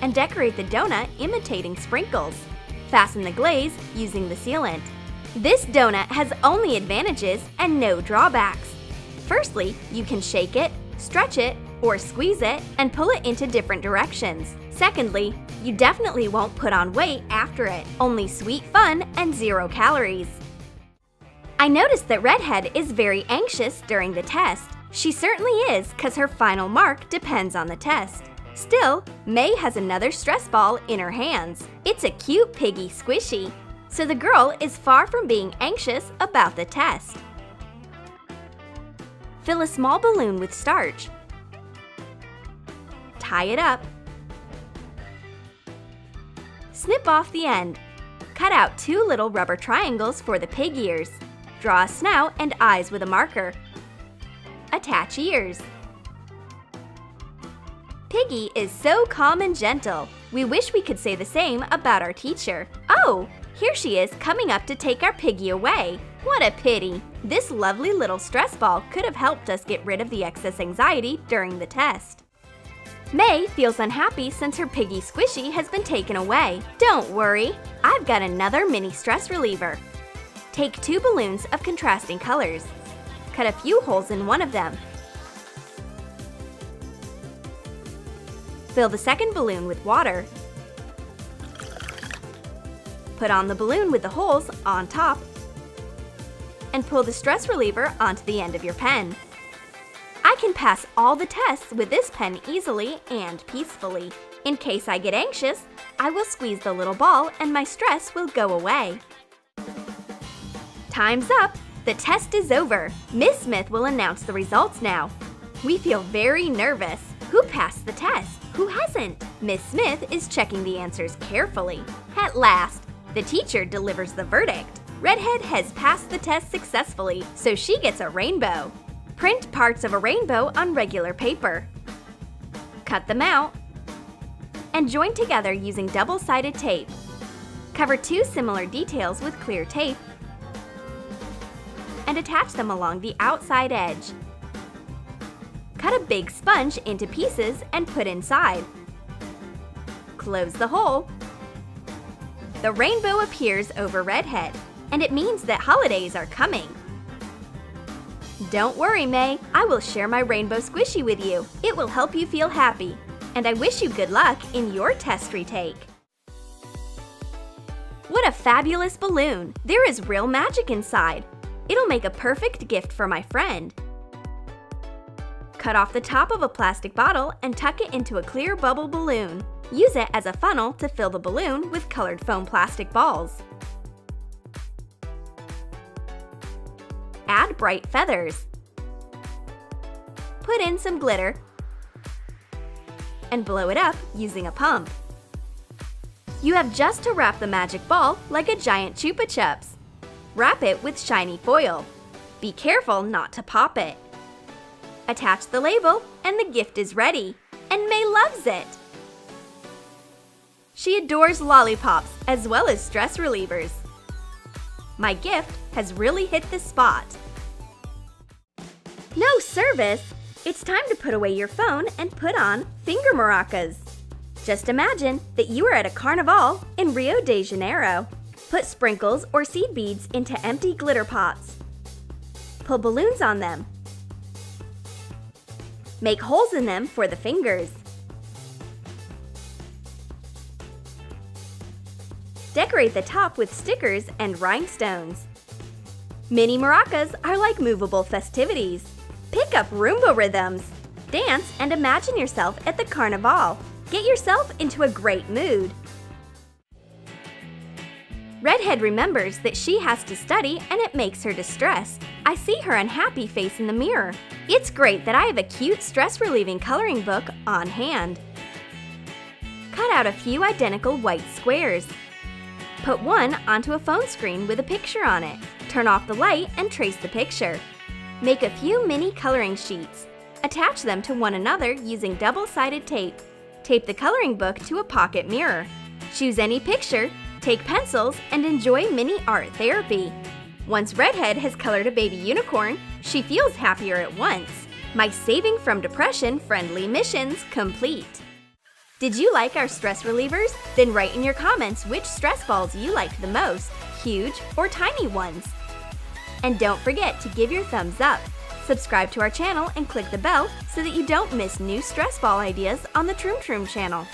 and decorate the donut imitating sprinkles. Fasten the glaze using the sealant. This donut has only advantages and no drawbacks. Firstly, you can shake it, stretch it, or squeeze it and pull it into different directions. Secondly, you definitely won't put on weight after it, only sweet fun and 0 calories. I noticed that Redhead is very anxious during the test. She certainly is, because her final mark depends on the test. Still, May has another stress ball in her hands. It's a cute piggy squishy, so the girl is far from being anxious about the test. Fill a small balloon with starch. Tie it up. Snip off the end. Cut out 2 little rubber triangles for the pig ears. Draw a snout and eyes with a marker. Attach ears. Piggy is so calm and gentle. We wish we could say the same about our teacher. Oh, here she is coming up to take our piggy away. What a pity! This lovely little stress ball could have helped us get rid of the excess anxiety during the test. May feels unhappy since her piggy squishy has been taken away. Don't worry, I've got another mini stress reliever. Take 2 balloons of contrasting colors. Cut a few holes in one of them. Fill the second balloon with water. Put on the balloon with the holes on top and pull the stress reliever onto the end of your pen. I can pass all the tests with this pen easily and peacefully. In case I get anxious, I will squeeze the little ball and my stress will go away. Time's up! The test is over. Miss Smith will announce the results now. We feel very nervous. Who passed the test? Who hasn't? Miss Smith is checking the answers carefully. At last, the teacher delivers the verdict. Redhead has passed the test successfully, so she gets a rainbow. Print parts of a rainbow on regular paper. Cut them out and join together using double-sided tape. Cover 2 similar details with clear tape and attach them along the outside edge. Cut a big sponge into pieces and put inside. Close the hole. The rainbow appears over Redhead, and it means that holidays are coming. Don't worry, May. I will share my rainbow squishy with you. It will help you feel happy, and I wish you good luck in your test retake. What a fabulous balloon! There is real magic inside. It'll make a perfect gift for my friend. Cut off the top of a plastic bottle and tuck it into a clear bubble balloon. Use it as a funnel to fill the balloon with colored foam plastic balls. Add bright feathers. Put in some glitter and blow it up using a pump. You have just to wrap the magic ball like a giant Chupa Chups. Wrap it with shiny foil. Be careful not to pop it. Attach the label and the gift is ready. And May loves it! She adores lollipops as well as stress relievers. My gift has really hit the spot. No service! It's time to put away your phone and put on finger maracas. Just imagine that you are at a carnival in Rio de Janeiro. Put sprinkles or seed beads into empty glitter pots. Pull balloons on them. Make holes in them for the fingers. Decorate the top with stickers and rhinestones. Mini maracas are like movable festivities. Pick up Roomba rhythms. Dance and imagine yourself at the carnival. Get yourself into a great mood. Redhead remembers that she has to study and it makes her distressed. I see her unhappy face in the mirror. It's great that I have a cute stress-relieving coloring book on hand. Cut out a few identical white squares. Put one onto a phone screen with a picture on it. Turn off the light and trace the picture. Make a few mini coloring sheets. Attach them to one another using double-sided tape. Tape the coloring book to a pocket mirror. Choose any picture, take pencils, and enjoy mini art therapy. Once Redhead has colored a baby unicorn, she feels happier at once. My saving from depression friendly missions complete. Did you like our stress relievers? Then write in your comments which stress balls you liked the most, huge or tiny ones. And don't forget to give your thumbs up. Subscribe to our channel and click the bell so that you don't miss new stress ball ideas on the Troom Troom channel.